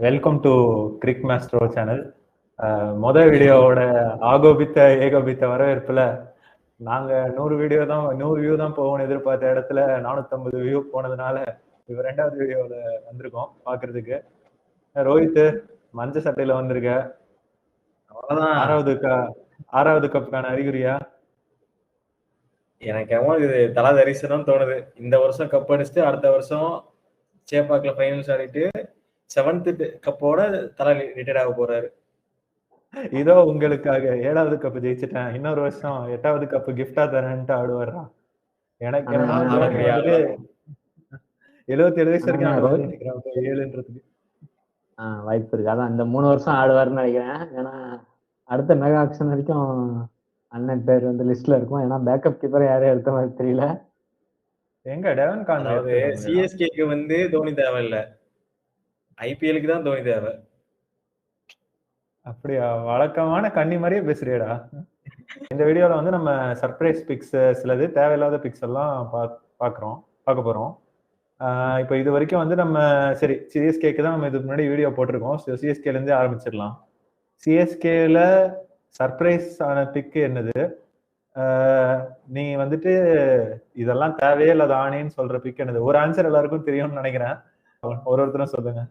Welcome to cric master channel. மொதல் வீடியோவோட ஆகோபித்த ஏகோபித்த வரவேற்புல நாங்க 100 வியூ தான் போகணும்னு எதிர்பார்த்த இடத்துல 450 வியூ போனதுனால இப்ப 2வது வீடியோல வந்திருக்கோம் பாக்குறதுக்கு. ரோஹித் மஞ்ச சட்டையில வந்திருக்க. ஆறாவது கப்புக்கான அறிகுறியா? எனக்கு இது தலா தரிசனம் தோணுது. இந்த வருஷம் கப் அடிச்சுட்டு அடுத்த வருஷம் சேப்பாக்ல ஃபைனல்ஸ் ஆடிட்டு 7th கப்போட தலா ரிட்டையர்ட் ஆக போறாரு. இதோ உங்களுக்காக 7வது கப் ஜெயிச்சுட்டேன், இன்னொரு வருஷம் 8வது கப் கிஃப்டா தரேன்ட்டு ஆடுவாரா? எனக்கு என்னன்னா 77 வயசு வரைக்கும் நினைக்கிறேன் 7ன்றதுக்கு வாய்ப்பு இருக்கு. அதான் இந்த 3 வருஷம் ஆடுவாருன்னு நினைக்கிறேன். ஏன்னா அடுத்த மெகா ஆக்ஷன் வரைக்கும் அண்ணன் பேர் வந்து லிஸ்ட்ல இருக்கும். ஏன்னா பேக்கப் கீப்பர் யாரும் எடுத்த மாதிரி தெரியல. எங்க டெவன் கான்வே சிஎஸ்கேக்கு வந்து தோனி தேவையில்ல, ஐபிஎலுக்கு தான் தோனி தேவை. அப்படியா? வழக்கமான கன்னி மாதிரியே பேசுறியடா. இந்த வீடியோல வந்து நம்ம சர்ப்ரைஸ் பிக்ஸ், சிலது தேவையில்லாத பிக்ஸ் எல்லாம் பார்க்க போறோம். இப்போ இது வரைக்கும் வந்து நம்ம சரி சிஎஸ்கேக்கு தான் நம்ம இதுக்கு முன்னாடி வீடியோ போட்டிருக்கோம். சிஎஸ்கேல இருந்தே ஆரம்பிச்சிடலாம். சிஎஸ்கேல சர்ப்ரைஸ் ஆன பிக் என்னது? நீ வந்துட்டு இதெல்லாம் தேவையே இல்லாத ஆணின்னு சொல்ற பிக் என்னது? ஒரு ஆன்சர் எல்லாருக்கும் தெரியும்னு நினைக்கிறேன். ஒருத்தரும் சொல்லுங்க.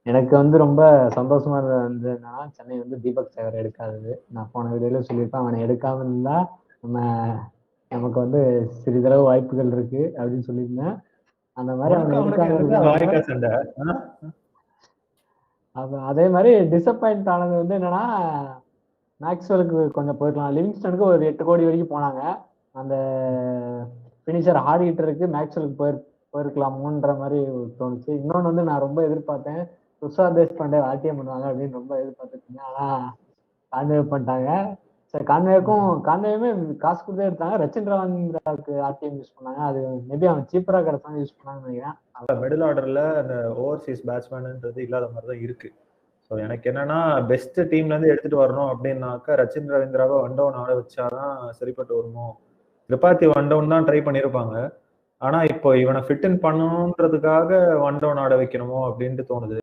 எனக்கு வந்து ரொம்ப சந்தோஷமா இருந்ததுன்னா சென்னை வந்து தீபக் சேகர் எடுக்காதது. நான் போன வீடியோல சொல்லியிருப்பேன், அவனை எடுக்காம இருந்தா நமக்கு வந்து சிறிதளவு வாய்ப்புகள் இருக்கு அப்படின்னு சொல்லியிருந்தேன். அந்த மாதிரி அதே மாதிரி டிசப்பாயிண்ட் ஆனது வந்து என்னன்னா, மேக்ஸ்வெலுக்கு கொஞ்சம் போயிருக்கலாம். லிவிங்ஸ்டனுக்கு ஒரு 8 கோடி வரைக்கும் போனாங்க. அந்த பினிஷர் ஹார்டிட்டருக்கு மேக்ஸ்வெலுக்கு போயிருக்கலாமோன்ற மாதிரி தோணுச்சு. இன்னொன்று வந்து நான் ரொம்ப எதிர்பார்த்தேன், துஷார் தேஷ்பாண்டே ஆர்டிஎம் பண்ணுவாங்க அப்படின்னு ரொம்ப எதிர்பார்த்துருக்கீங்க. ஆனால் கான்வே பண்ணிட்டாங்க. சரி, கான்வேயுமே காசு கொடுத்தே எடுத்தாங்க. ரச்சின் ரவீந்திராவுக்கு ஆர்டிஎம் யூஸ் பண்ணாங்க. அது மேபி அவன் சீப்பராக கிடைச்சாங்க யூஸ் பண்ணாங்கன்னு நினைக்கிறேன். மிடில் ஆர்டர்ல அந்த ஓவர்சீஸ் பேட்ஸ்மேன்ன்றது இல்லாத மாதிரி தான் இருக்கு. ஸோ எனக்கு என்னன்னா, பெஸ்ட் டீம்ல இருந்து எடுத்துட்டு வரணும் அப்படின்னாக்கா ரச்சின் ரவீந்திராவை ஒன் டவுன் ஆட வச்சாதான் சரிப்பட்டு வருமோ. திரிபாதி ஒன் டவுன் தான் ட்ரை பண்ணியிருப்பாங்க. ஆனா இப்போ இவனை ஃபிட் இன் பண்ணணுன்றதுக்காக ஒன் டவுன் ஆட வைக்கணுமோ அப்படின்ட்டு தோணுது.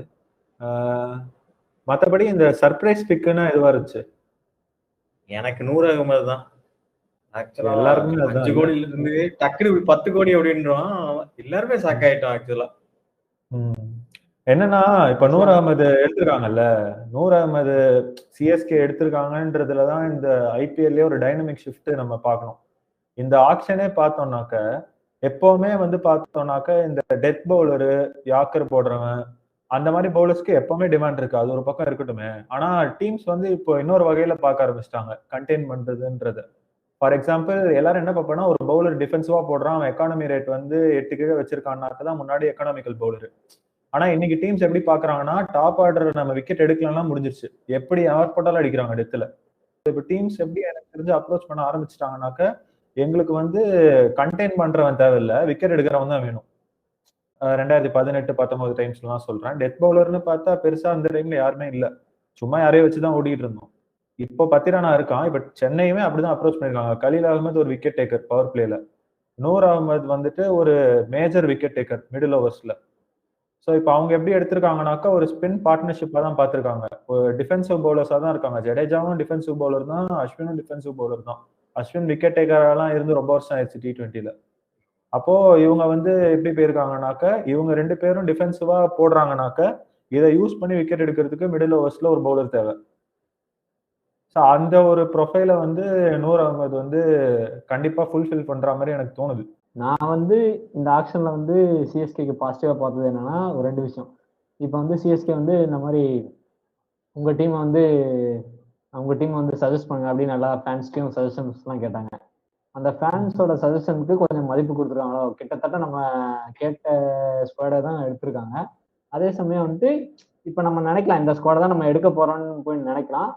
மற்றபடி இந்த சர்ப்ரைஸ் பிக்குன்னா எதுவா இருந்துச்சு? எனக்கு 100 அகமது தான். எல்லாருக்குமே 5 கோடியில இருந்து டக்குனு 10 கோடி அப்படின்றான். எல்லாருமே ஷாக் ஆயிட்டோம் ஆக்சுவலா. என்னன்னா இப்ப நூர் அகமது எடுத்திருக்காங்கல்ல, நூர் அகமது சிஎஸ்கே எடுத்திருக்காங்கன்றதுலதான் இந்த ஐபிஎல்லே ஒரு டைனமிக் ஷிஃப்ட் நம்ம பார்க்கணும். இந்த ஆக்ஷனே பார்த்தோம்னாக்க எப்பவுமே வந்து பார்த்தோம்னாக்க இந்த டெத் பவுலரு, யாக்கர் போடுறவன், அந்த மாதிரி பவுலர்ஸ்க்கு எப்பவுமே டிமாண்ட் இருக்கு. அது ஒரு பக்கம் இருக்கட்டுமே. ஆனா டீம்ஸ் வந்து இப்போ இன்னொரு வகையில பார்க்க ஆரம்பிச்சிட்டாங்க கண்டெயின் பண்றதுன்றது. ஃபார் எக்ஸாம்பிள் எல்லாரும் என்ன பார்ப்போம்னா, ஒரு பவுலர் டிஃபென்சிவா போடுறான், அவன் எக்கானமி ரேட் வந்து 8 கீழே வச்சிருக்கான்னாக்கதான் முன்னாடி எக்கனாமிக்கல் பவுலர். ஆனா இன்னைக்கு டீம்ஸ் எப்படி பாக்குறாங்கன்னா, டாப் ஆர்டர் நம்ம விக்கெட் எடுக்கலாம் முடிஞ்சிருச்சு, எப்படி யார் போட்டாலும் அடிக்கிறாங்க டெத்துல. இப்ப டீம்ஸ் எப்படி எனக்கு தெரிஞ்சு அப்ரோச் பண்ண ஆரம்பிச்சிட்டாங்கன்னாக்க, எங்களுக்கு வந்து கண்டெயின் பண்றவன் தேவையில்லை, விக்கெட் எடுக்கிறவன் தான் வேணும். 2018-19 டைம்ஸ்லாம் சொல்றேன். டெத் பவுலர்னு பார்த்தா பெருசா அந்த டைம்ல யாருமே இல்லை, சும்மா யாரையும் வச்சுதான் ஓடிட்டு இருந்தோம். இப்போ பத்திரானா இருக்கான். இப்ப சென்னையுமே அப்படிதான் அப்ரோச் பண்ணிருக்காங்க. கலீல் அகமது ஒரு விக்கெட் டேக்கர் பவர் பிளேல, நூர் அகமது வந்துட்டு ஒரு மேஜர் விக்கெட் டேக்கர் மிடில் ஓவர்ஸ்ல. ஸோ இப்போ அவங்க எப்படி எடுத்திருக்காங்கனாக்கா, ஒரு ஸ்பின் பார்ட்னர்ஷிப்பா தான் பார்த்திருக்காங்க. ஒரு டிஃபென்சிவ் பவுலர்ஸா தான் இருக்காங்க. ஜடேஜாவும் டிஃபென்சிவ் பவுலர் தான், அஸ்வினும் டிஃபென்சிவ் பவுலர் தான். அஸ்வின் விக்கெட் டேக்கரெல்லாம் இருந்து ரொம்ப வருஷம் ஆயிடுச்சு T20ல. அப்போ இவங்க வந்து எப்படி போயிருக்காங்கனாக்க, இவங்க 2 பேரும் டிஃபென்சிவா போடுறாங்கனாக்க இதை யூஸ் பண்ணி விக்கெட் எடுக்கிறதுக்கு மிடில் ஓவர்ஸ்ல ஒரு பவுலர் தேவை. ஸோ அந்த ஒரு ப்ரொஃபைலை வந்து நூர் அகமது வந்து கண்டிப்பா ஃபுல்ஃபில் பண்ற மாதிரி எனக்கு தோணுது. நான் வந்து இந்த ஆக்ஷன்ல வந்து சிஎஸ்கேக்கு பாசிட்டிவா பார்த்தது என்னன்னா, ஒரு 2 விஷயம். இப்போ வந்து சிஎஸ்கே வந்து இந்த மாதிரி உங்க டீம் வந்து சஜஸ்ட் பண்ணுங்க அப்படின்னு நல்லா ஃபேன்ஸ்டையும் சஜஷன்ஸ்லாம் கேட்டாங்க. அந்த ஃபேன்ஸோட சஜஷனுக்கு கொஞ்சம் மதிப்பு கொடுத்துருக்காங்களோ, கிட்டத்தட்ட நம்ம கேட்ட ஸ்குவாடை தான் எடுத்திருக்காங்க. அதே சமயம் வந்து இப்போ நம்ம நினைக்கலாம் இந்த ஸ்குவாடை தான் நம்ம எடுக்க போறோம்னு போய் நினைக்கலாம்.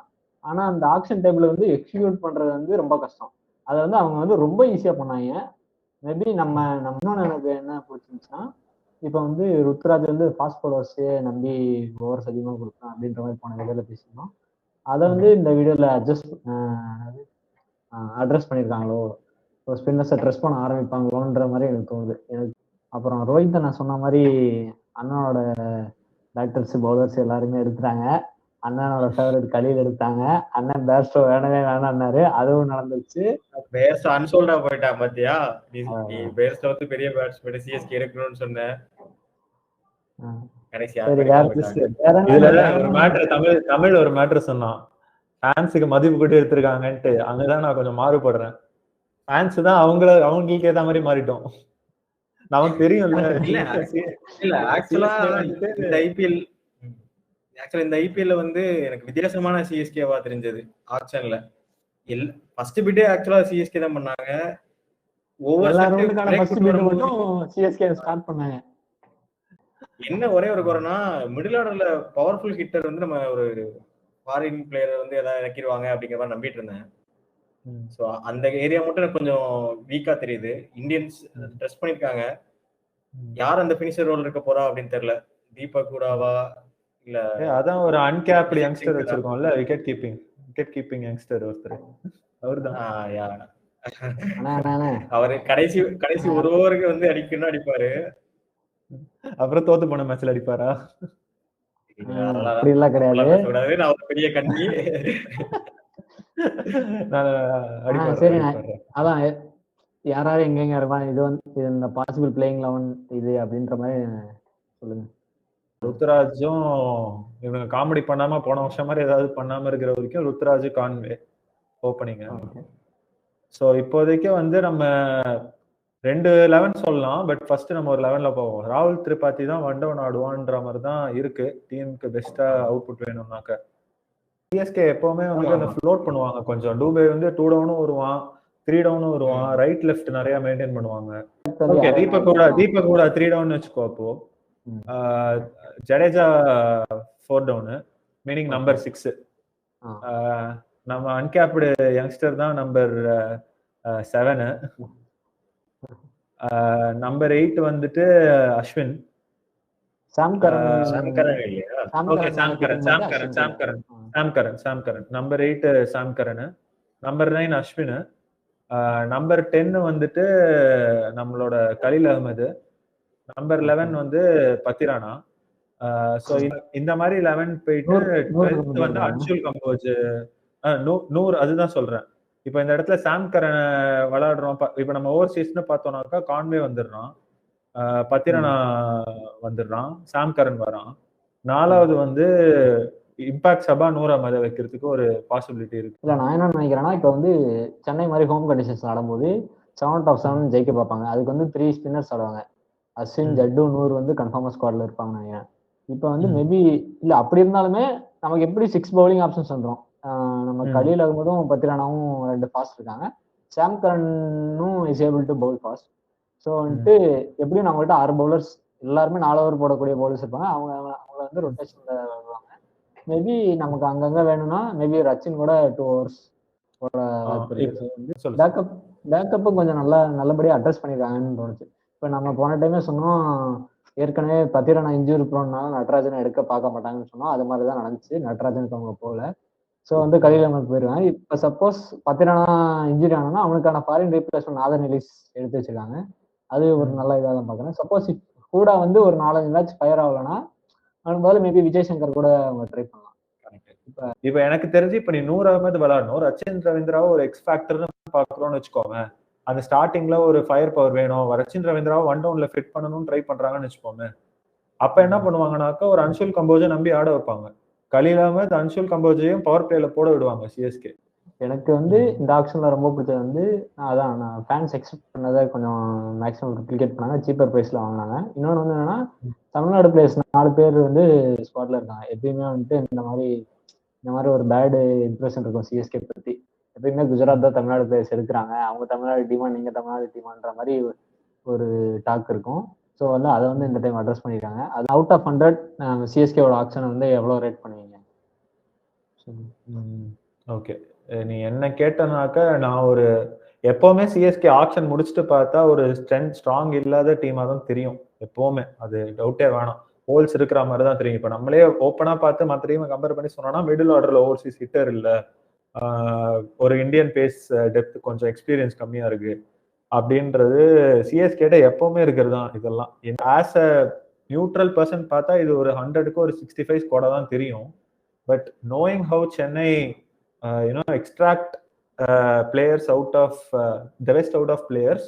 ஆனா அந்த ஆக்ஷன் டேபிள் வந்து எக்ஸிக்யூட் பண்றது வந்து ரொம்ப கஷ்டம். அதை வந்து அவங்க வந்து ரொம்ப ஈஸியா பண்ணாங்க. மேபி நம்ம இன்னொன்று எனக்கு என்ன பிடிச்சிருந்துச்சுன்னா, இப்போ வந்து ருத்ராஜ் வந்து ஃபாஸ்ட் பவுலர்ஸே நம்பி ஓவர்ஸ் அதிகமாக கொடுக்கலாம் அப்படின்ற மாதிரி போன வீடியோல பேசியிருந்தோம். அதை வந்து இந்த வீடியோல அட்ரஸ் பண்ணியிருக்காங்களோ, ஸ்பின்னர்ஸை ட்ரெஸ் பண்ண ஆரம்பிப்பாங்களோன்ற மாதிரி எனக்கு தோணுது. எனக்கு அப்புறம் ரோஹித்தை நான் சொன்ன மாதிரி அண்ணனோட பேட்டர்ஸ் பவுலர்ஸ் எல்லாருமே எடுத்துட்டாங்க. அண்ணனோட ஃபேவரட் கலீல் எடுத்தாங்க. அண்ணன் பேர்ஸ்டோ வேணவே வேணாம்னாரு, அதுவும் நடந்துச்சு. பேர்ஸ் அன்சோல்டா போயிட்டான் பாத்தியா? நீ பேர்ஸ்ல வந்து பெரிய பேட்ஸ்மேன் சிஎஸ்கே இருக்கணும்னு சொன்ன, கடைசி சரி, வேற இதுல ஒரு மேட்டர் தமிழ் ஒரு மேட்டர் சொன்னான், ஃபேன்ஸுக்கு மதிப்பு கூட எடுத்திருக்காங்கன்ட்டு. அங்கதான் நான் கொஞ்சம் மாறுபடுறேன். ஃபேன்ஸ் தான் அவங்களுக்கு ஏத்த மாதிரி மாறிட்டோம். நமக்கு தெரியும்ல. இல்ல ஆக்சுவலா இந்த ஐபிஎல்ல வந்து எனக்கு வித்தியாசமான சிஎஸ்கேவா தெரிஞ்சது ஆக்ஷன்ல. ஃபர்ஸ்ட் பிட்டே ஆக்சுவலா சிஎஸ்கே தான் பண்ணாங்க. என்ன ஒரே ஒரு குறைனா, மிடில் ஆர்டர்ல பவர்ஃபுல் ஹிட்டர் வந்து நம்ம ஒரு ஃபாரின் பிளேயர் வந்து ஏதாவது இறக்கிடுவாங்க அப்படிங்கிற மாதிரி நம்பிட்டு இருந்தேன். ஸோ அந்த ஏரியா மட்டும் எனக்கு கொஞ்சம் வீக்கா தெரியுது. இந்தியன்ஸ் ட்ரெஸ் பண்ணிருக்காங்க. யார் அந்த பினிஷர் ரோல் இருக்க போறா அப்படின்னு தெரியல. தீபக் கூடாவா இல்ல அதான் ஒரு அன்கேப்டு யங்ஸ்டர் வச்சிருக்கோம்ல, விக்கெட் கீப்பிங் யங்ஸ்டர் ஒருத்தர். அவர்தான். அவரு கடைசி ஒரு ஓவருக்கு வந்து அடிக்கணும் அடிப்பாரு. அப்புறம் தோத்து போன மேட்ச்ல அடிப்பாரா? கிடையாது. நான் பெரிய கண்ணி. சரி, அதான் யாராவது எங்க இருப்பாங்க, இது வந்து இந்த பாசிபிள் பிளேயிங் 11 இது அப்படின்ற மாதிரி சொல்லுங்க. ருத்ராஜும் இவங்க காமெடி பண்ணாம போன வருஷம் மாதிரி ஏதாவது பண்ணாம இருக்கிற வரைக்கும் ருத்ராஜ் கான்வே ஓப்பனிங். ஸோ இப்போதைக்கு வந்து நம்ம 2 11 சொல்லலாம். பட் ஃபர்ஸ்ட் நம்ம ஒரு 11ல போவோம். ராகுல் திரிபாதி தான் ஒன் டவுன் ஆடுவான்ற மாதிரி தான் இருக்கு. டீமுக்கு பெஸ்டா அவுட்புட் வேணும்னாக்க சிஎஸ்கே எப்பவுமே வந்து அந்த ஃப்ளோட் பண்ணுவாங்க கொஞ்சம். டூபே வந்து 2 டவுனும் வருவான், 3 டவுனும் வருவான், ரைட் லெஃப்ட் நிறைய மெயின்டைன் பண்ணுவாங்க. தீபக் கூட 3 டவுன் வச்சுக்கோ. அப்போ ஜடேஜா 4 டவுனு, மீனிங் நம்பர் 6. நம்ம அன்கேப்டு யங்ஸ்டர் தான் நம்பர் 7. நம்பர் 8 வந்துட்டு Ashwin. Sam Curran. Number 8 Sam Curran. Number 9 Ashwin. Number 10 வந்துட்டு நம்மளோட கலீல் அகமது. நம்பர் 11 வந்து பத்திரானா. சோ இந்த மாதிரி 11 போயிட்டு 12 வந்து அன்ஷுல் கம்போஜ், நூர். அதுதான் சொல்றேன். இப்ப இந்த இடத்துல சாம்கரன் விளையாடுறோம். இப்ப நம்ம ஓவர்சீஸ்னு பார்த்தோம்னாக்கா கான்வே வந்துடுறான், பத்திரனா வந்துடுறான், சாம்கரன் வரான். 4வது வந்து இம்பாக்ட் சபா நூர் அகமதை வைக்கிறதுக்கு ஒரு பாசிபிலிட்டி இருக்கு. இல்ல, நான் என்ன நினைக்கிறேன்னா, இப்ப வந்து சென்னை மாதிரி ஹோம் கண்டிஷன்ஸ் ஆடும்போது 7/7 ஜெயிக்க பார்ப்பாங்க. அதுக்கு வந்து 3 ஸ்பின்னர்ஸ் ஆடுவாங்க. அஸ்வின், ஜட்டு, நூர் வந்து கன்ஃபார்மா ஸ்குவாட்ல இருப்பாங்க நினைக்கிறேன். இப்ப வந்து மேபி இல்ல, அப்படி இருந்தாலுமே நமக்கு எப்படி 6 பவுலிங் ஆப்ஷன்ஸ் வந்துடும். நம்ம கலீல் அகமதும் பத்திரானாவும் 2 ஃபாஸ்ட் இருக்காங்க. சாம்கரனும் is able to bowl fast. So வந்துட்டு எப்படியும் நம்மகிட்ட 6 பவுலர்ஸ், எல்லாருமே 4 ஓவர் போடக்கூடிய பவுலர்ஸ் இருப்பாங்க. அவங்க வந்து ரொட்டேஷன்ல வருவாங்க. மேபி நமக்கு அங்கங்க வேணும்னா மேபி ரச்சின் கூட 2 ஓவர்ஸ் போட வாய்ப்பு இருக்கு. பேக்கப்பும் கொஞ்சம் நல்லபடியா அட்ரஸ் பண்ணிருக்காங்கன்னு தோணுச்சு. இப்ப நம்ம போன டைமே சொன்னோம், ஏற்கனவே பத்திரானா இன்ஜூரி ப்ரோன்னால நட்ராஜனை எடுக்க பார்க்க மாட்டாங்கன்னு சொன்னோம். அது மாதிரிதான் நடந்துச்சு. நட்ராஜனுக்கு அவங்க போகல. ஸோ வந்து கலீல் அகமது போயிருவாங்க. இப்ப சப்போஸ் பத்திரானா இன்ஜுரி ஆனா அவனுக்கான ஃபாரின் ரீப்ளேஸ்மெண்ட் நாதன் எலிஸ் எடுத்து வச்சிருக்காங்க. அது ஒரு நல்ல இதாக தான் பாக்குறேன். சப்போஸ் கூட வந்து ஒரு 4-5 மேட்ச் ஃபயர் ஆகலன்னா அவனுக்கு பதில் மேபி விஜய் சங்கர் கூட அவங்க ட்ரை பண்ணலாம். இப்ப எனக்கு தெரிஞ்சு இப்ப நீ நூர் அகமது விளையாடணும், ரச்சின் ரவீந்திராவை ஒரு எக்ஸ் ஃபேக்டர்னு பாக்குறோம்னு வச்சுக்கோங்க. அந்த ஸ்டார்டிங்ல ஒரு ஃபயர் பவர் வேணும், ரச்சின் ரவீந்திராவை 1 டவுன்ல ஃபிட் பண்ணணும்னு ட்ரை பண்றாங்கன்னு வச்சுக்கோங்க. அப்ப என்ன பண்ணுவாங்கன்னாக்கா ஒரு அன்ஷுல் கம்போஜை நம்பி ஆட வைப்பாங்க. கலீல் அகமது, அன்ஷுல் கம்போஜையும் பவர் பிளேல போட விடுவாங்க சிஎஸ்கே. எனக்கு வந்து இந்த ஆக்ஷன்ல ரொம்ப பிடிச்சது வந்து அதான், நான் ஃபேன்ஸ் எக்ஸ்பெக்ட் பண்ணதை கொஞ்சம் மேக்ஸிமம் ரிப்ளிகேட் பண்ணாங்க, சீப்பர் பிரைஸ்ல வாங்கினாங்க. இன்னொன்று வந்து என்னன்னா, தமிழ்நாடு பிளேயர்ஸ் 4 பேர் வந்து ஸ்குவாட்ல இருக்காங்க. எப்பயுமே வந்துட்டு இந்த மாதிரி ஒரு பேடு இம்ப்ரெஷன் இருக்கும் சிஎஸ்கே பத்தி. எப்பயுமே குஜராத் தான் தமிழ்நாடு பிளேயர்ஸ் எடுக்கிறாங்க, அவங்க தமிழ்நாடு டீமா நீங்க தமிழ்நாடு டீமான்ற மாதிரி ஒரு டாக் இருக்கும். ஸோ வந்து அதை வந்து இந்த டைம் அட்ரஸ் பண்ணியிருக்காங்க. அது அவுட் ஆஃப் 100 சிஎஸ்கேவோட ஆக்ஷன் வந்து எவ்வளோ ரேட் பண்ணுவீங்க? ஓகே, நீ என்ன கேட்டனாக்க நான் ஒரு எப்பவுமே சிஎஸ்கே ஆக்ஷன் முடிச்சுட்டு பார்த்தா ஒரு ஸ்ட்ராங் இல்லாத டீமா தான் தெரியும் எப்பவுமே. அது டவுட்டே வேணாம். ஹோல்ஸ் இருக்கிற மாதிரி தான் தெரியும். இப்ப நம்மளே ஓப்பனா பார்த்து மற்ற டீமை கம்பேர் பண்ணி சொன்னோம்னா மிடில் ஆர்டர்ல ஓவர்சீஸ் ஹிட்டர் இல்ல, ஒரு இந்தியன் பேஸ் டெப்த் கொஞ்சம் எக்ஸ்பீரியன்ஸ் கம்மியா இருக்கு அப்படின்றது சிஎஸ்கேட்ட எப்பவுமே இருக்கிறது தான். இதெல்லாம் ஆஸ் அ நியூட்ரல் பர்சன் பார்த்தா இது ஒரு 100க்கு ஒரு 65 ஸ்குவாடா தான் தெரியும். But knowing how Chennai extract players out of the best out of players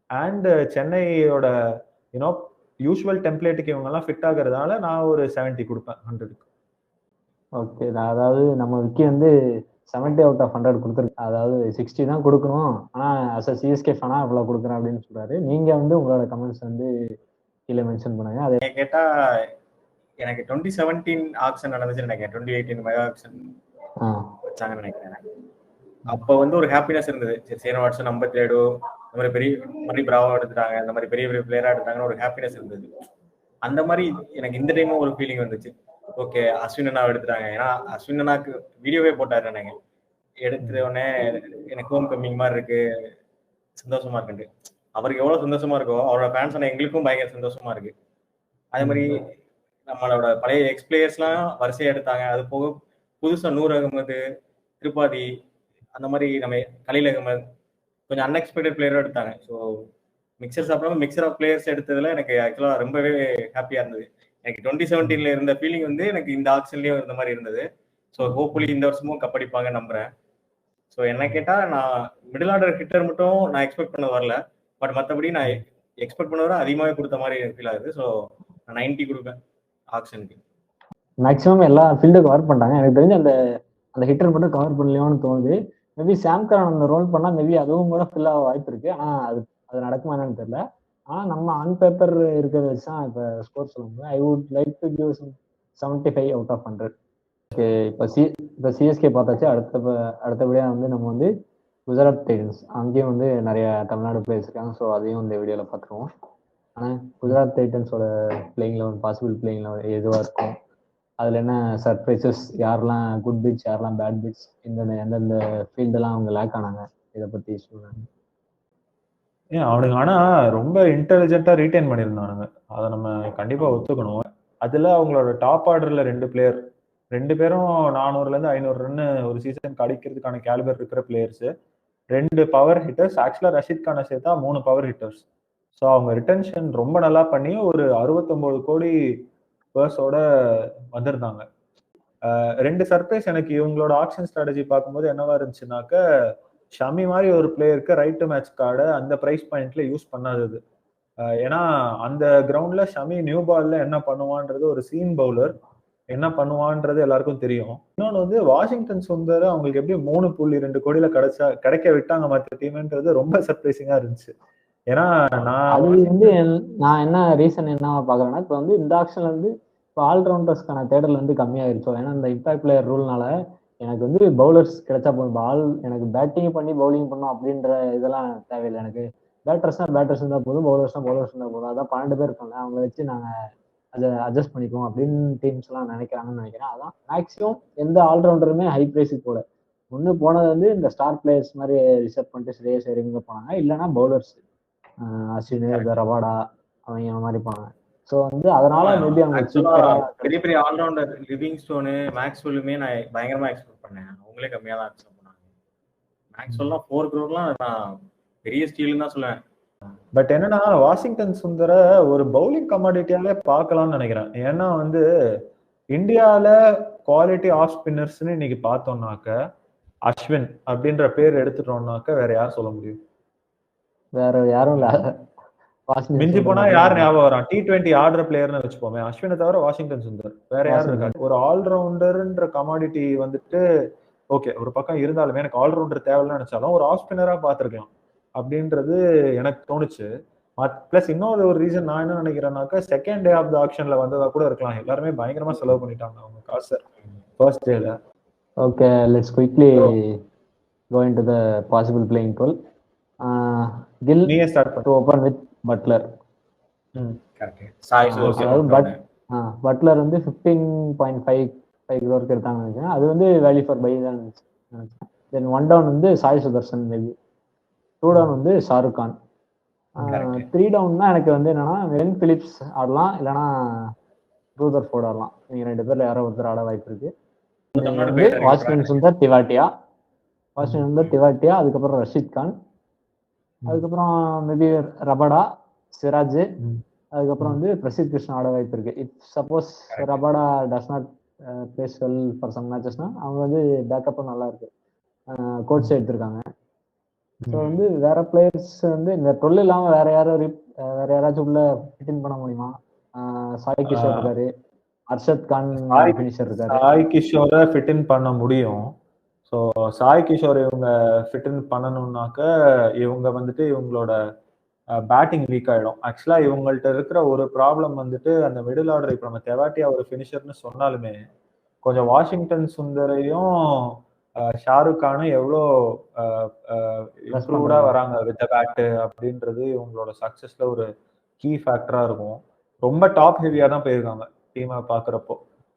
and சென்னையோட யூஸ்வல் டெம்ப்ளேட்டுக்கு இவங்கெல்லாம் ஃபிட் ஆகுறதுனால நான் ஒரு 70 கொடுப்பேன் 100க்கு. ஓகே, அதாவது நம்ம விக்கி வந்து 70 அவுட் ஆஃப் 100 கொடுத்துருக்கு. அதாவது 60 தான் கொடுக்கணும், ஆனால் அஸ் அ சிஎஸ்கே ஃபேனா அவ்வளோ கொடுக்குறேன் அப்படின்னு சொல்றாரு. நீங்க வந்து உங்களோட கமெண்ட்ஸ் வந்து கீழே மென்ஷன் பண்ணுங்க. அதை கேட்டா எனக்கு 2017 ஆக்ஷன் நடந்துச்சு நினைக்கிறேன், 2018 மெகா ஆக்ஷன் வச்சாங்கன்னு நினைக்கிறேன். அப்போ வந்து ஒரு ஹாப்பினஸ் இருந்தது. சரி, சேன வாட்ஸன் 57 இந்த மாதிரி பெரிய மாதிரி பிராவோ எடுத்துட்டாங்க, இந்த மாதிரி பெரிய பெரிய பிளேயரா எடுத்தாங்கன்னு ஒரு ஹாப்பினஸ் இருந்தது. அந்த மாதிரி எனக்கு இந்த டைமும் ஒரு ஃபீலிங் வந்துச்சு. ஓகே, அஸ்வின் அண்ணா எடுத்துட்டாங்க. ஏன்னா அஸ்வின் அண்ணாக்கு வீடியோவே போட்டாரு நினைங்க, எடுத்த உடனே எனக்கு ஹோம் கம்மிங் மாதிரி இருக்கு, சந்தோஷமா இருக்குன்ட்டு. அவருக்கு எவ்வளவு சந்தோஷமா இருக்கோ அவரோட ஃபேன்ஸ் ஆனா எங்களுக்கும் பயங்கர சந்தோஷமா இருக்கு. அதே மாதிரி நம்மளோட பழைய எக்ஸ் பிளேயர்ஸ்லாம் வரிசையா எடுத்தாங்க. அது போக புதுசா நூர் அகமது, திரிபாதி, அந்த மாதிரி நம்ம கலீல் அகமது கொஞ்சம் அன்எக்ஸ்பெக்டட் பிளேயரும் எடுத்தாங்க. ஸோ மிக்சர் சாப்பிடாம மிக்சர் ஆஃப் பிளேயர்ஸ் எடுத்ததுல எனக்கு ஆக்சுவலாக ரொம்பவே ஹாப்பியா இருந்தது. எனக்கு 2017 இருந்த ஃபீலிங் வந்து எனக்கு இந்த ஆக்ஷன்லயும் இருந்த மாதிரி இருந்தது. ஸோ ஹோப்ஃபுல்லி இந்த வருஷமும் கப்படிப்பாங்க நம்புறேன். ஸோ என்ன கேட்டால் நான் மிடில் ஆர்டர் ஹிட்டர் மட்டும் நான் எக்ஸ்பெக்ட் பண்ண வரல, பட் மற்றபடி நான் எக்ஸ்பெக்ட் பண்ண வர அதிகமாகவே கொடுத்த மாதிரி ஃபீல் ஆகுது. ஸோ நான் 90 கொடுப்பேன் ஆக்ஷனுக்கு. மேக்ஸிமம் எல்லா ஃபீல்டும் கவர் பண்ணிட்டாங்க. எனக்கு தெரிஞ்சு அந்த ஹிட்டர் மட்டும் கவர் பண்ணலையோன்னு தோணுது. மேபி சாம்கரன் அந்த ரோல் பண்ணா மேபி அதுவும் கூட ஃபில் ஆக வாய்ப்பு இருக்கு. ஆனா அது நடக்குமா என்னன்னு தெரியல. ஆனா நம்ம ஆன் பேப்பர் இருக்கிறத வச்சுதான் இப்ப ஸ்கோர் சொல்ல முடியும். I would like to give 75 out of 100. Okay, இப்போ சிஎஸ்கே பார்த்தாச்சு. அடுத்தபடியா வந்து நம்ம வந்து குஜராத் டைட்டன்ஸ், அங்கேயும் வந்து நிறைய தமிழ்நாடு பிளேயர்ஸ் இருக்காங்க. ஸோ அதையும் இந்த வீடியோல பார்த்துருவோம். ஆனா குஜராத் டைட்டன்ஸோட playing eleven, possible playing eleven எதுவா இருக்கும், அதுல என்ன சர்ப்ரைசஸ், யாரெல்லாம் குட் பிட்ஸ், யாரெல்லாம் பேட் பிட்ஸ், எந்தெந்த ஃபீல்டெல்லாம் அவங்க லேக் ஆனாங்க, இதை பத்தி சொல்லுங்க. அவனுங்க ஆனா ரொம்ப இன்டெலிஜென்ட்டா ரீட்டைன் பண்ணியிருந்தானுங்க, அதை நம்ம கண்டிப்பா ஒத்துக்கணும். அதுல அவங்களோட டாப் ஆர்டர்ல 2 பிளேயர், 2 பேரும் 400ல இருந்து 500 ரன் ஒரு சீசனுக்கு அடிக்கிறதுக்கான கேலிபர் இருக்கிற பிளேயர்ஸ், 2 பவர் ஹிட்டர்ஸ். ஆக்சுவலா ரஷீத் கானை சேர்த்தா 3 பவர் ஹிட்டர்ஸ். ஸோ அவங்க ரிட்டன்ஷன் ரொம்ப நல்லா பண்ணி ஒரு 69 கோடி பர்ஸோட வந்திருந்தாங்க. 2 சர்ப்ரைஸ் எனக்கு இவங்களோட ஆக்ஷன் ஸ்ட்ராட்டஜி பார்க்கும்போது என்னவா இருந்துச்சுனாக்க, ஷமி மாதிரி ஒரு பிளேயருக்கு ரைட் டு மேட்ச் கார்டை அந்த பிரைஸ் பாயிண்ட்ல யூஸ் பண்ணாதது. ஏன்னா அந்த கிரவுண்ட்ல ஷமி நியூ பால்ல என்ன பண்ணுவான்றது, ஒரு சீம் பவுலர் என்ன பண்ணுவான்றது எல்லாருக்கும் தெரியும். இன்னொன்று வந்து வாஷிங்டன் சுந்தர் அவங்களுக்கு எப்படி 3.2 கோடியில கிடைக்க விட்டாங்க மற்ற டீம்ன்றது ரொம்ப சர்ப்ரைசிங்கா இருந்துச்சு. ஏன்னா அது வந்து நான் என்ன ரீசன் என்ன பாக்குறேன்னா, இப்போ வந்து இந்த ஆக்ஷன்ல வந்து இப்போ ஆல்ரவுண்டர்ஸ்க்கான தேடல் வந்து கம்மியாயிருச்சோ. ஏன்னா இந்த இம்பாக்ட் பிளேயர் ரூல்னால எனக்கு வந்து பவுலர்ஸ் கிடைச்சா போதும், எனக்கு பேட்டிங் பண்ணி பவுலிங் பண்ணும் அப்படின்ற இதெல்லாம் தேவையில்லை. எனக்கு பேட்டர்ஸ்னா பேட்டர்ஸ் இருந்தால் போதும், பவுலர்ஸ்னா பவுலர்ஸ் இருந்தால் போதும். அதான் 12 பேர் இருக்காங்க, அவங்க வச்சு நாங்கள் அதை அட்ஜஸ்ட் பண்ணிக்குவோம் அப்படின்னு டீம்ஸ் எல்லாம் நினைக்கிறாங்கன்னு நினைக்கிறேன். அதான் மேக்ஸிமம் எந்த ஆல்ரவுண்டருமே ஹை பிரைஸுக்கு போல. ஒன்று போனது வந்து இந்த ஸ்டார் பிளேயர்ஸ் மாதிரி ரிசர்வ் பண்ணிட்டு ஸ்ரேயஸ் ஐயர் போனாங்க, இல்லைன்னா பவுலர்ஸ் அஸ்வின், ரவாடா அவங்க மாதிரி போனாங்க. ஸோ வந்து அதனால மேபி அவங்க பெரிய பெரிய ஆல்ரவுண்டர் லிவிங்ஸ்டோனு, மேக்ஸ்வெல்லுமே நான் பயங்கரமா எக்ஸ்பெக்ட் பண்ணேன். அவங்களே கம்மியாக தான் எக்ஸ்பெக்ட் பண்ணாங்க. மேக்ஸ்வெல்லாம் 4 crore நான் பெரிய ஸ்டீல்னு தான் சொல்லுவேன். பட் என்னன்னா வாஷிங்டன் சுந்தர ஒரு பவுலிங் கமாடிட்டியாவே பார்க்கலாம்னு நினைக்கிறேன். ஏன்னா வந்து இந்தியாவில குவாலிட்டி ஆஃப் ஸ்பின்னர்ஸ்ன்னு இன்னைக்கு பார்த்தோம்னாக்க அஸ்வின் அப்படின்ற பேர் எடுத்துட்டோம்னாக்க வேற யார் சொல்ல முடியும்? வேற யாரும் இல்ல. மிஞ்சி போனா யார் ஞாபகம் வரும்? T20 ஆடுற பிளேயர்னு வச்சுப்போமே, அஸ்வினை தவிர வாஷிங்டன் சுந்தர், வேற யாரும் இருக்காது. ஒரு ஆல்ரவுண்டர்ன்ற கமாடிட்டி வந்துட்டு ஓகே ஒரு பக்கம் இருந்தாலுமே எனக்கு ஆல்ரவுண்டர் தேவைன்னு நினைச்சாலும் ஒரு ஆஃப் ஸ்பின்னரா பார்த்துருக்கலாம் அப்படின்றது எனக்கு தோணுச்சு. பிளஸ் இன்னொரு ஒரு ரீசன் நான் என்ன நினைக்கிறேன்னாக்கா, செகண்ட் டே ஆஃப் த ஆக்ஷன்ல வந்ததா கூட இருக்கலாம். எல்லாருமே பயங்கரமா செலவு பண்ணிட்டாங்க அவங்க காசை ஃபர்ஸ்ட் டேல. Okay, let's quickly go into the possible playing pool. Gill to open with Butler. Butler வந்து 15.5 crore எடுத்தாங்கன்னு நினைக்கிறேன். அது வந்து வேல்யூ ஃபார் பை தான் நினைச்சேன். தென் 1 down வந்து சாய் சுதர்சன், மேபி 2 down வந்து ஷாருக் கான், 3 down தான் எனக்கு வந்து என்னன்னா வென் பிலிப்ஸ் ஆடலாம், இல்லைன்னா ரூதர்ஃபோர்ட் ஆடலாம். நீங்க 2 பேர்ல யாரோ ஒருத்தர் ஆட வாய்ப்பு இருக்கு. வாஷிங்டன் சுந்தர், திவாட்டியா, அதுக்கப்புறம் ரஷீத் கான், அதுக்கப்புறம் மேபி ரபடா, சிராஜ், அதுக்கப்புறம் வந்து பிரசித் கிருஷ்ணா ஆட வாய்ப்பு இருக்கு. If suppose Rabada does not plays well for some மேட்சஸ்னா அவங்க வந்து பேக்கப்பும் நல்லா இருக்கு, கோச் எடுத்திருக்காங்க. ஸோ வந்து வேற பிளேயர்ஸ் வந்து இந்த 12 இல்லாம வேற யாராச்சும் உள்ள ஃபிட் பண்ண முடியுமா? சாய் கிஷோர் இருக்காரு, அர்ஷத் கான் ஃபினிஷர் இருக்காரு. சாய் கிஷோரை ஃபிட் இன் பண்ண முடியும். ஸோ சாய் கிஷோர் இவங்க ஃபிட் இன் பண்ணணும்னாக்க இவங்க வந்துட்டு இவங்களோட பேட்டிங் வீக் ஆயிடும். ஆக்சுவலா இவங்கள்ட்ட இருக்கிற ஒரு ப்ராப்ளம் வந்துட்டு அந்த மிடில் ஆர்டர், இப்போ நம்ம தெவாட்டியா ஒரு ஃபினிஷர்னு சொன்னாலுமே கொஞ்சம் வாஷிங்டன் சுந்தரையும் ஷாருக் கானும் எவ்வளோ இம்ப்ரூவ்டா வராங்க வித் பேட் அப்படின்றது இவங்களோட சக்சஸ்ல ஒரு கீ ஃபேக்டரா இருக்கும். ரொம்ப டாப் ஹெவியா தான் போயிருக்காங்க டீமை பாக்குறப்போ.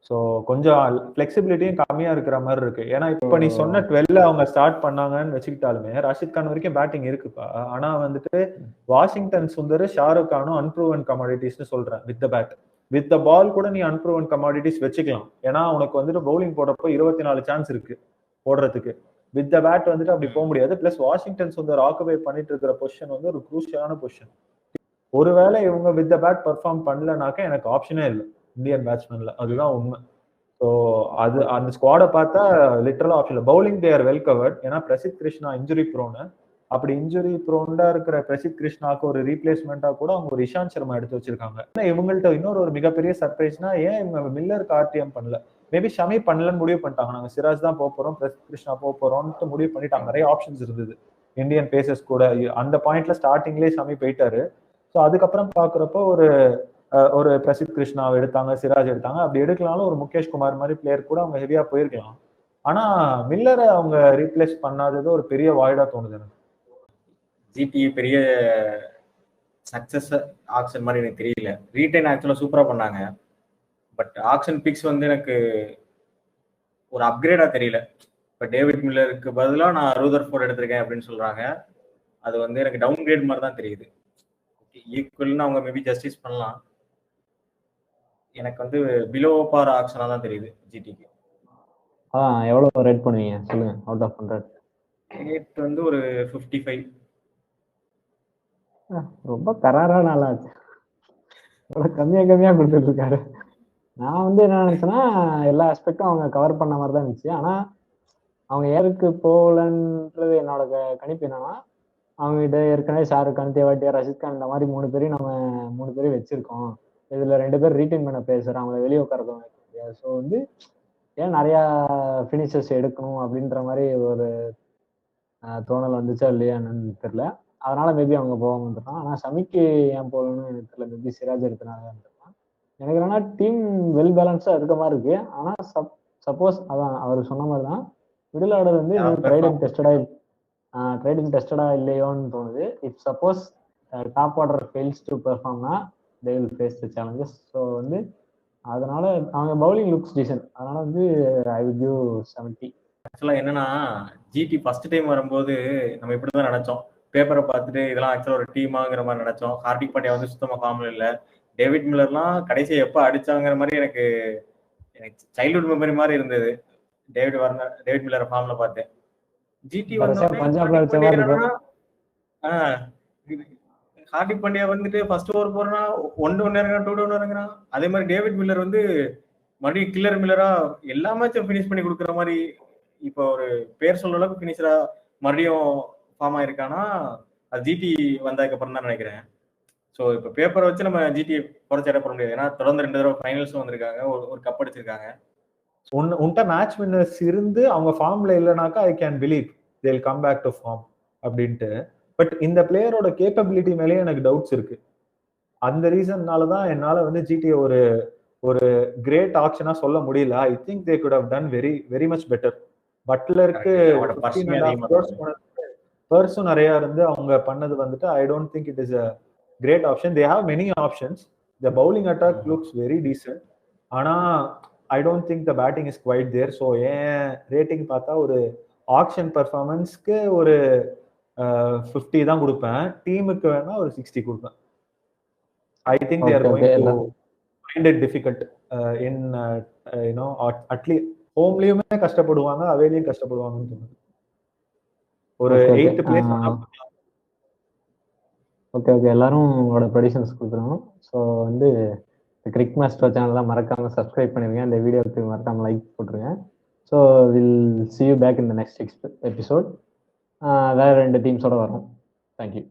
ஸோ கொஞ்சம் ஃபிளெக்சிபிலிட்டியும் கம்மியா இருக்கிற மாதிரி இருக்கு. ஏன்னா இப்ப நீ சொன்ன 12 அவங்க ஸ்டார்ட் பண்ணாங்கன்னு வச்சுக்கிட்டாலுமே ரஷித் கான் வரைக்கும் பேட்டிங் இருக்குப்பா. ஆனா வந்துட்டு வாஷிங்டன் சுந்தர் ஷாருக் கானும் அன்ப்ரூவன் கமாடிட்டிஸ்னு சொல்றேன். With the bat with the ball கூட நீ அன்ப்ரூவன் கமாடிட்டிஸ் வச்சுக்கலாம். ஏன்னா உனக்கு வந்துட்டு பவுலிங் போடுறப்போ 24 சான்ஸ் இருக்கு போடுறதுக்கு. வித் த பேட் வந்துட்டு அப்படி போக முடியாது. பிளஸ் வாஷிங்டன் சுந்தர் ஆக்குபை பண்ணிட்டு இருக்கிற பொசிஷன் வந்து ஒரு குரூஷியலான பொசிஷன். ஒருவேளை இவங்க வித் த பேட் பெர்ஃபார்ம் பண்ணலனாக்க எனக்கு ஆப்ஷனே இல்லை இந்தியன் பேட்ஸ்மேன்ல. அதுதான் உண்மை. ஸோ அது அந்த ஸ்குவாடை பார்த்தா லிட்டரலா ஆப்ஷன் இல்லை. Bowling they are well covered. ஏன்னா பிரசித் கிருஷ்ணா இன்ஜுரி ப்ரோனு. அப்படி இன்ஜுரி ப்ரோண்டா இருக்கிற பிரசித் கிருஷ்ணாக்கு ஒரு ரீப்ளேஸ்மெண்டா கூட அவங்க ஒரு இஷாந்த் சர்மா எடுத்து வச்சிருக்காங்க. இவங்கள்ட்ட இன்னொரு மிகப்பெரிய சர்ப்ரைஸ்னா ஏன் இவங்க மில்லருக்கு ஆர்டிஎம் பண்ணல? மேபி ஷமி பண்ணலன்னு முடிவு பண்ணிட்டாங்க. நாங்க சிராஜ் தான் போறோம், பிரசித் கிருஷ்ணா போறோம்னு முடிவு பண்ணிட்டாங்க. நிறைய ஆப்ஷன்ஸ் இருந்தது இந்தியன் பேசஸ் கூட. அந்த பாயிண்ட்ல ஸ்டார்டிங்லேயே ஷமி போயிட்டாரு. ஸோ அதுக்கப்புறம் பாக்குறப்போ ஒரு பிரசித் கிருஷ்ணாவை எடுத்தாங்க, சிராஜ் எடுத்தாங்க. அப்படி எடுக்கலாலும் ஒரு முகேஷ் குமார் மாதிரி பிளேயர் கூட அவங்க ஹெவியா போயிருக்கலாம். ஆனா மில்லரை அவங்க ரீப்ளேஸ் பண்ணாதது ஒரு பெரிய வாய்டா தோணுது எனக்கு. ஜிடி பெரிய சக்சஸ் ஆக்ஷன் மாதிரி எனக்கு தெரியல. ரீடைன் ஆக்சுவலா சூப்பரா பண்ணாங்க. பட் ஆக்ஷன் பிக்ஸ் வந்து எனக்கு ஒரு அப்கிரேடா தெரியல. இப்போ டேவிட் மில்லருக்கு பதிலாக நான் ரூதர்ஃபோர்ட் எடுத்திருக்கேன் அப்படின்னு சொல்றாங்க. அது வந்து எனக்கு டவுன் கிரேட் மாதிரி தான் தெரியுது. ஈக்குவல்னு அவங்க மேபி ஜஸ்டிஸ் பண்ணலாம். எனக்கு வந்து பிலோ பார் ஆக்ஷனா தான் தெரியுது ஜிடிக்கு. எவ்வளவு ரேட் பண்ணுவீங்க சொல்லுங்க? அவுட் ஆஃப் 100 ரேட் வந்து ஒரு 55. ரொம்ப கராரான ஆளாச்சு. கம்மியா கொடுத்துட்டு இருக்காரு. நான் வந்து என்ன நினைச்சேன்னா எல்லா ஆஸ்பெக்டும் அவங்க கவர் பண்ண மாதிரி தான் இருந்துச்சு. ஆனா அவங்க ஏருக்கு போகலன்றது என்னோட கணிப்பு என்னன்னா, அவங்க கிட்ட ஏற்கனவே ஷாருக் கான், தேவாட்டியா, ரஷித் கான் இந்த மாதிரி 3 பேரையும் நம்ம 3 பேரையும் வச்சிருக்கோம். இதுல 2 பேர் ரீட்டைன் பண்ண பேசுறோம், அவங்கள வெளியே உட்கார முடியாது. ஸோ வந்து ஏன் நிறைய ஃபினிஷர்ஸ் எடுக்கணும் அப்படின்ற மாதிரி ஒரு தோணல் வந்துச்சா இல்லையான்னு தெரியல. அதனால மேபி அவங்க போகாம வந்துட்டான். ஆனா ஷமிக்கு ஏன் போகணும்னு எனக்கு தெரியல. மேபி சிராஜ் எடுத்தனால இருந்திருக்கான். எனக்கு என்னன்னா டீம் வெல் பேலன்ஸா இருக்க மாதிரி இருக்கு. ஆனா சப்போஸ் அதான் அவர் சொன்ன மாதிரி தான் மிடில் ஆர்டர் வந்து ட்ரைடிங் டெஸ்டடா இல்லையோன்னு தோணுது. If suppose top order fails to பெர்ஃபார்ம்னா they will face the challenges. So வந்து அதனால அவங்க பவுலிங் லுக்ஸ் டீசன்ட். அதனால வந்து ஐ வில் கிவ் 70. ஆக்சுவலா என்னன்னா ஜிடி ஃபர்ஸ்ட் டைம் வரும்போது நம்ம இப்படிதான் நினைச்சோம். பேப்பரை பார்த்துட்டு இதெல்லாம் ஆக்சுவலா ஒரு டீமாங்கிற மாதிரி நினைச்சோம். ஹார்திக் பாண்டியா வந்து சுத்தமா ஃபார்ம்ல இல்லை. டேவிட் மில்லர்லாம் கடைசியை எப்போ அடிச்சாங்கிற மாதிரி எனக்கு சைல்ட்ஹுட் மெமரி மாதிரி இருந்தது. டேவிட் மில்லர் ஃபார்ம்ல பார்த்தேன். ஜிடி ஹார்திக் பாண்டியா வந்துட்டு ஃபர்ஸ்ட் ஓவர் போறனா 1 இறங்குறான், 2 இறங்குறான். அதே மாதிரி டேவிட் மில்லர் வந்து மறுபடியும் கில்லர் மில்லரா எல்லா மேட்சும் ஃபினிஷ் பண்ணி கொடுக்குற மாதிரி இப்போ ஒரு பேர் சொல்ற அளவுக்கு ஃபினிஷரா மறுபடியும் ஃபார்ம் ஆயிருக்கானா அது ஜிடி வந்ததுக்கு அப்புறம் தான் நினைக்கிறேன். ஸோ இப்போ பேப்பரை வச்சு நம்ம ஜிடி குறைச்சி போட முடியாது. ஏன்னா தொடர்ந்து 2 தடவை ஃபைனல்ஸும் வந்திருக்காங்க, ஒரு கப் அடிச்சிருக்காங்க. உன்ட்ட மேட்ச் வின்னர்ஸ் இருந்து அவங்க ஃபார்ம்ல இல்லைனாக்கா I can believe they will come back to form அப்படின்ட்டு. பட் இந்த பிளேயரோட கேப்பபிலிட்டி மேலேயே எனக்கு டவுட்ஸ் இருக்கு. அந்த ரீசன்னால தான் என்னால வந்து ஜிடி ஒரு கிரேட் ஆக்ஷனா சொல்ல முடியல. I think they good have done very very much better. பட்லருக்கு பர்ஸும் நிறைய இருந்து அவங்க பண்ணது வந்துட்டு I don't think it is a great option. They have many options. The bowling attack looks very decent. ஆனா I don't think the batting is quite there. So ஏன் rating பார்த்தா ஒரு ஆக்ஷன் பர்ஃபார்மன்ஸ்க்கு ஒரு 50 தான் கொடுப்பேன். டீமுக்கு வேணா ஒரு 60 கொடுப்பேன். I think they are going to find it difficult in at least ஹோம்லயுமே கஷ்டப்படுவாங்க, அவேலையும் கஷ்டப்படுவாங்கன்னு தோணுது. ஒரு 8th பிளேஸ் ஓகே எல்லாரும் உங்களோட ப்ரெடிஷன்ஸ் கொடுத்துருவோம். ஸோ வந்து கிரிக் மாஸ்டர் சேனல்லாம் மறக்காமல் சப்ஸ்கிரைப் பண்ணிடுங்க. இந்த வீடியோக்கு மறக்காமல் லைக் போட்டுருங்க. So will see you back in the next episode. வேறு 2 டீம்ஸோட வரும். தேங்க்யூ.